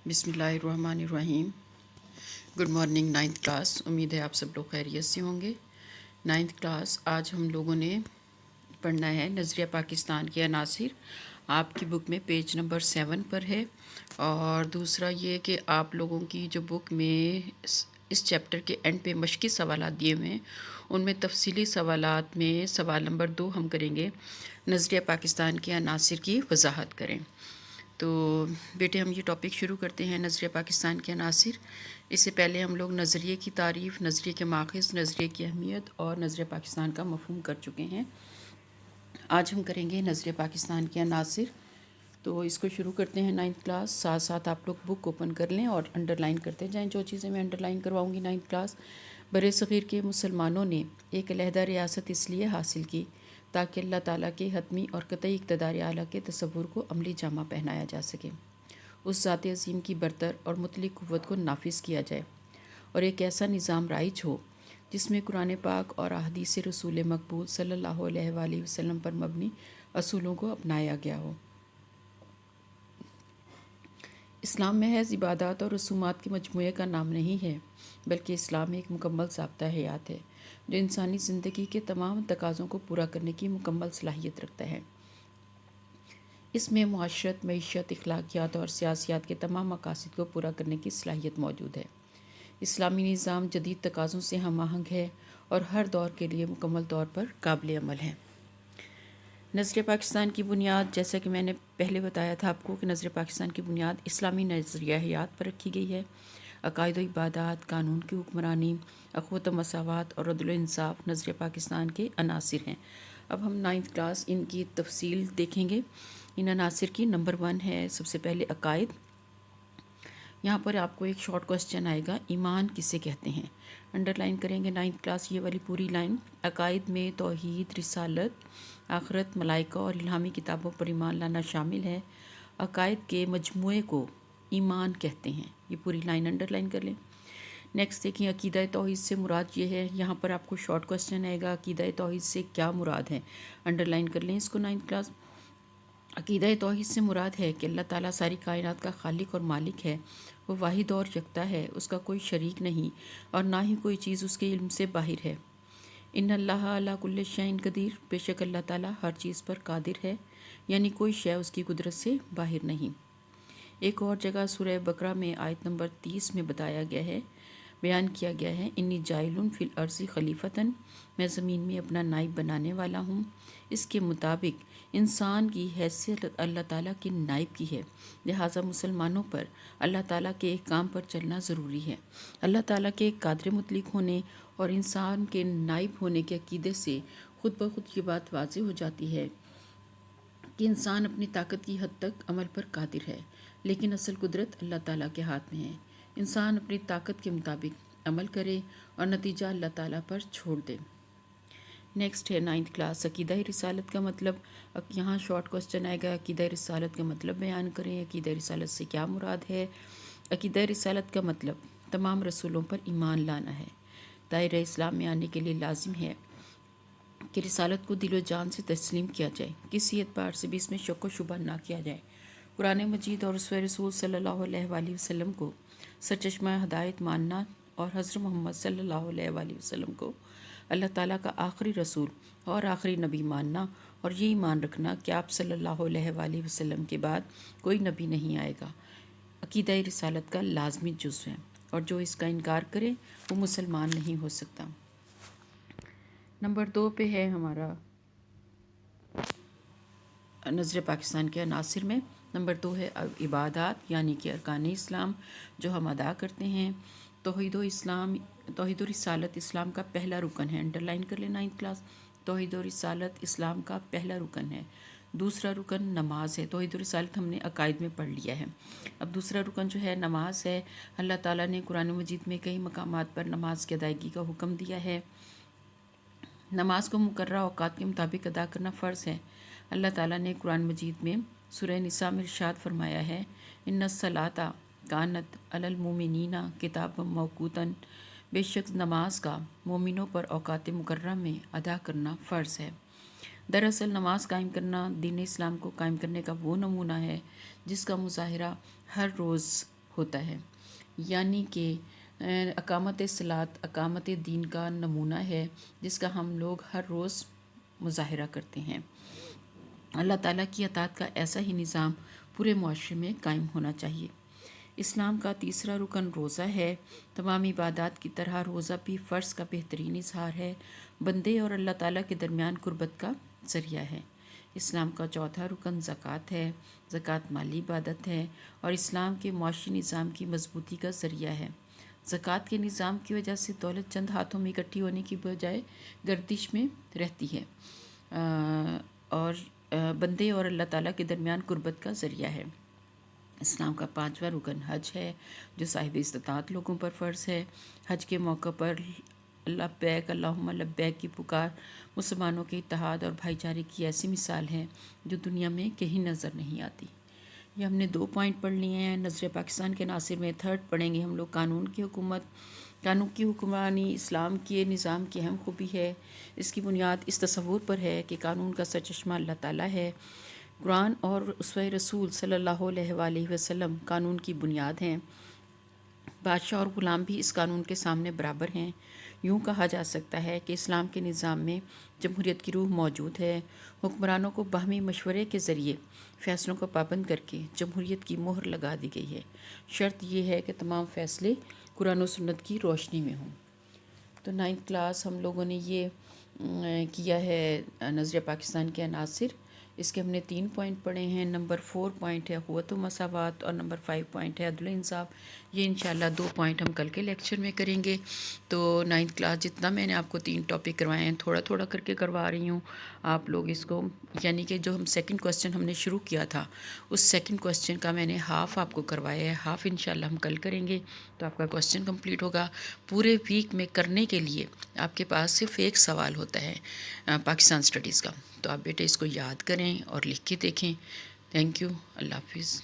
بسم اللہ الرحمن الرحیم۔ گڈ مارننگ نائنتھ کلاس، امید ہے آپ سب لوگ خیریت سے ہوں گے۔ نائنتھ کلاس آج ہم لوگوں نے پڑھنا ہے نظریہ پاکستان کے عناصر۔ آپ کی بک میں پیج نمبر 7 پر ہے، اور دوسرا یہ کہ آپ لوگوں کی جو بک میں اس چیپٹر کے اینڈ پہ مشقی سوالات دیے ہوئے ہیں، ان میں تفصیلی سوالات میں سوال نمبر 2 ہم کریں گے، نظریہ پاکستان کے عناصر کی وضاحت کریں۔ تو بیٹے ہم یہ ٹاپک شروع کرتے ہیں، نظریہ پاکستان کے عناصر۔ اس سے پہلے ہم لوگ نظریے کی تعریف، نظریے کے ماخذ، نظریے کی اہمیت اور نظریہ پاکستان کا مفہوم کر چکے ہیں۔ آج ہم کریں گے نظریہ پاکستان کے عناصر۔ تو اس کو شروع کرتے ہیں نائنتھ کلاس۔ ساتھ ساتھ آپ لوگ بک اوپن کر لیں اور انڈر لائن کرتے جائیں جو چیزیں میں انڈر لائن کرواؤں گی نائنتھ کلاس۔ بر صغیر کے مسلمانوں نے ایک علیحدہ ریاست اس لیے حاصل کی تاکہ اللہ تعالیٰ کے حتمی اور قطعی اقتدار اعلیٰ کے تصور کو عملی جامہ پہنایا جا سکے، اس ذات عظیم کی برتر اور مطلق قوت کو نافذ کیا جائے، اور ایک ایسا نظام رائج ہو جس میں قرآن پاک اور احادیث رسول مقبول صلی اللہ علیہ وآلہ وسلم پر مبنی اصولوں کو اپنایا گیا ہو۔ اسلام محض عبادات اور رسومات کے مجموعے کا نام نہیں ہے، بلکہ اسلام ایک مکمل ضابطہ حیات ہے جو انسانی زندگی کے تمام تقاضوں کو پورا کرنے کی مکمل صلاحیت رکھتا ہے۔ اس میں معاشرت، معیشت، اخلاقیات اور سیاسیات کے تمام مقاصد کو پورا کرنے کی صلاحیت موجود ہے۔ اسلامی نظام جدید تقاضوں سے ہم آہنگ ہے اور ہر دور کے لیے مکمل طور پر قابل عمل ہے۔ نظریہ پاکستان کی بنیاد، جیسا کہ میں نے پہلے بتایا تھا آپ کو کہ نظریہ پاکستان کی بنیاد اسلامی نظریہ حیات پر رکھی گئی ہے۔ عقائد و عبادات، قانون کی حکمرانی، اخوت و مساوات اور عدل و انصاف نظریہ پاکستان کے عناصر ہیں۔ اب ہم نائنتھ کلاس ان کی تفصیل دیکھیں گے۔ ان عناصر کی نمبر 1 ہے سب سے پہلے عقائد۔ یہاں پر آپ کو ایک شارٹ کوسچن آئے گا، ایمان کسے کہتے ہیں؟ انڈر لائن کریں گے نائنتھ کلاس یہ والی پوری لائن۔ عقائد میں توحید، رسالت، آخرت، ملائکہ اور الہامی کتابوں پر ایمان لانا شامل ہے۔ عقائد کے مجموعے کو ایمان کہتے ہیں۔ یہ پوری لائن انڈر لائن کر لیں۔ نیکسٹ دیکھیں، عقیدہ توحید سے مراد یہ ہے۔ یہاں پر آپ کو شارٹ کوسچن آئے گا، عقیدہ توحید سے کیا مراد ہے؟ انڈر لائن کر لیں اس کو نائنتھ کلاس۔ عقیدہ توحید سے مراد ہے کہ اللہ تعالیٰ ساری کائنات کا خالق اور مالک ہے، وہ واحد اور یکتا ہے، اس کا کوئی شریک نہیں اور نہ ہی کوئی چیز اس کے علم سے باہر ہے۔ ان اللہ علی کل شیء قدیر، بے شک اللہ تعالیٰ ہر چیز پر قادر ہے، یعنی کوئی شے اس کی قدرت سے باہر نہیں۔ ایک اور جگہ سورہ بقرہ میں آیت نمبر 30 میں بیان کیا گیا ہے، انی جاعل فی الارض خلیفتاً، میں زمین میں اپنا نائب بنانے والا ہوں۔ اس کے مطابق انسان کی حیثیت اللہ تعالیٰ کے نائب کی ہے، لہٰذا مسلمانوں پر اللہ تعالیٰ کے احکام پر چلنا ضروری ہے۔ اللہ تعالیٰ کے قادر مطلق ہونے اور انسان کے نائب ہونے کے عقیدے سے خود بخود یہ بات واضح ہو جاتی ہے کہ انسان اپنی طاقت کی حد تک عمل پر قادر ہے، لیکن اصل قدرت اللہ تعالیٰ کے ہاتھ میں ہے۔ انسان اپنی طاقت کے مطابق عمل کرے اور نتیجہ اللہ تعالیٰ پر چھوڑ دے۔ نیکسٹ ہے نائنتھ کلاس، عقیدہ رسالت کا مطلب۔ یہاں شارٹ کوسچن آئے گا، عقیدہ رسالت کا مطلب بیان کریں۔ عقیدہ رسالت سے کیا مراد ہے؟ عقیدہ رسالت کا مطلب تمام رسولوں پر ایمان لانا ہے۔ دائرہ اسلام میں آنے کے لیے لازم ہے کہ رسالت کو دل و جان سے تسلیم کیا جائے، کسی اعتبار سے بھی اس میں شک و شبہ نہ کیا جائے۔ قرآن مجید اور اسوہ رسول صلی اللہ علیہ وآلہ وسلم کو سرچشمہ ہدایت ماننا، اور حضرت محمد صلی اللہ علیہ وآلہ وسلم کو اللہ تعالیٰ کا آخری رسول اور آخری نبی ماننا، اور یہ ایمان رکھنا کہ آپ صلی اللہ علیہ وآلہ وسلم کے بعد کوئی نبی نہیں آئے گا، عقیدہ رسالت کا لازمی جزو ہے، اور جو اس کا انکار کرے وہ مسلمان نہیں ہو سکتا۔ نمبر 2 پہ ہے ہمارا نظریہ پاکستان کے عناصر میں، نمبر 2 ہے عبادات، یعنی کہ ارکان اسلام جو ہم ادا کرتے ہیں۔ توحید و رسالت اسلام کا پہلا رکن ہے، انڈر لائن کر لیں نائنتھ کلاس۔ توحید و رسالت اسلام کا پہلا رکن ہے۔ دوسرا رکن نماز ہے۔ توحید و رسالت ہم نے عقائد میں پڑھ لیا ہے، اب دوسرا رکن جو ہے نماز ہے۔ اللہ تعالیٰ نے قرآن مجید میں کئی مقامات پر نماز کی ادائیگی کا حکم دیا ہے۔ نماز کو مقررہ اوقات کے مطابق ادا کرنا فرض ہے۔ اللہ تعالیٰ نے قرآن مجید میں سورہ نساء میں ارشاد فرمایا ہے، ان الصلاۃ کانت علی المؤمنین کتابا موقوتا، بے شک نماز کا مومنوں پر اوقات مقررہ میں ادا کرنا فرض ہے۔ دراصل نماز قائم کرنا دین اسلام کو قائم کرنے کا وہ نمونہ ہے جس کا مظاہرہ ہر روز ہوتا ہے، یعنی کہ اقامت صلاۃ اقامت دین کا نمونہ ہے جس کا ہم لوگ ہر روز مظاہرہ کرتے ہیں۔ اللہ تعالیٰ کی اطاعت کا ایسا ہی نظام پورے معاشرے میں قائم ہونا چاہیے۔ اسلام کا تیسرا رکن روزہ ہے۔ تمام عبادات کی طرح روزہ بھی فرض کا بہترین اظہار ہے، بندے اور اللہ تعالیٰ کے درمیان قربت کا ذریعہ ہے۔ اسلام کا چوتھا رکن زکوٰۃ ہے۔ زکوٰۃ مالی عبادت ہے اور اسلام کے معاشی نظام کی مضبوطی کا ذریعہ ہے۔ زکوٰۃ کے نظام کی وجہ سے دولت چند ہاتھوں میں اکٹھی ہونے کی بجائے گردش میں رہتی ہے اور بندے اور اللہ تعالیٰ کے درمیان قربت کا ذریعہ ہے۔ اسلام کا پانچواں رکن حج ہے، جو صاحب استطاعت لوگوں پر فرض ہے۔ حج کے موقع پر لبیک اللہم لبیک کی پکار مسلمانوں کے اتحاد اور بھائی چارے کی ایسی مثال ہے جو دنیا میں کہیں نظر نہیں آتی۔ یہ ہم نے 2 پوائنٹ پڑھ لیے ہیں۔ نظر پاکستان کے عناصر میں 3rd پڑھیں گے ہم لوگ قانون کی حکومت۔ قانون کی حکمرانی اسلام کے نظام کی اہم خوبی ہے۔ اس کی بنیاد اس تصور پر ہے کہ قانون کا سرچشمہ اللہ تعالیٰ ہے۔ قرآن اور اسوہ رسول صلی اللہ علیہ وآلہ وسلم قانون کی بنیاد ہیں۔ بادشاہ اور غلام بھی اس قانون کے سامنے برابر ہیں۔ یوں کہا جا سکتا ہے کہ اسلام کے نظام میں جمہوریت کی روح موجود ہے۔ حکمرانوں کو باہمی مشورے کے ذریعے فیصلوں کو پابند کر کے جمہوریت کی مہر لگا دی گئی ہے۔ شرط یہ ہے کہ تمام فیصلے قرآن و سنت کی روشنی میں ہوں۔ تو 9th کلاس ہم لوگوں نے یہ کیا ہے نظریہ پاکستان کے عناصر۔ اس کے ہم نے 3 پوائنٹ پڑھے ہیں۔ نمبر 4 پوائنٹ ہے قوت و مساوات اور نمبر 5 پوائنٹ ہے عدل و انصاف۔ یہ انشاءاللہ 2 پوائنٹ ہم کل کے لیکچر میں کریں گے۔ تو 9th کلاس جتنا میں نے آپ کو 3 ٹاپک کروائے ہیں تھوڑا تھوڑا کر کے کروا رہی ہوں۔ آپ لوگ اس کو یعنی کہ جو ہم 2nd کوسچن ہم نے شروع کیا تھا اس 2nd کوسچن کا میں نے ہاف آپ کو کروایا ہے، ہاف انشاءاللہ ہم کل کریں گے تو آپ کا کوسچن کمپلیٹ ہوگا۔ پورے ویک میں کرنے کے لیے آپ کے پاس صرف ایک سوال ہوتا ہے پاکستان اسٹڈیز کا، تو آپ بیٹے اس کو یاد کریں اور لکھ کے دیکھیں۔ تھینک یو، اللہ حافظ۔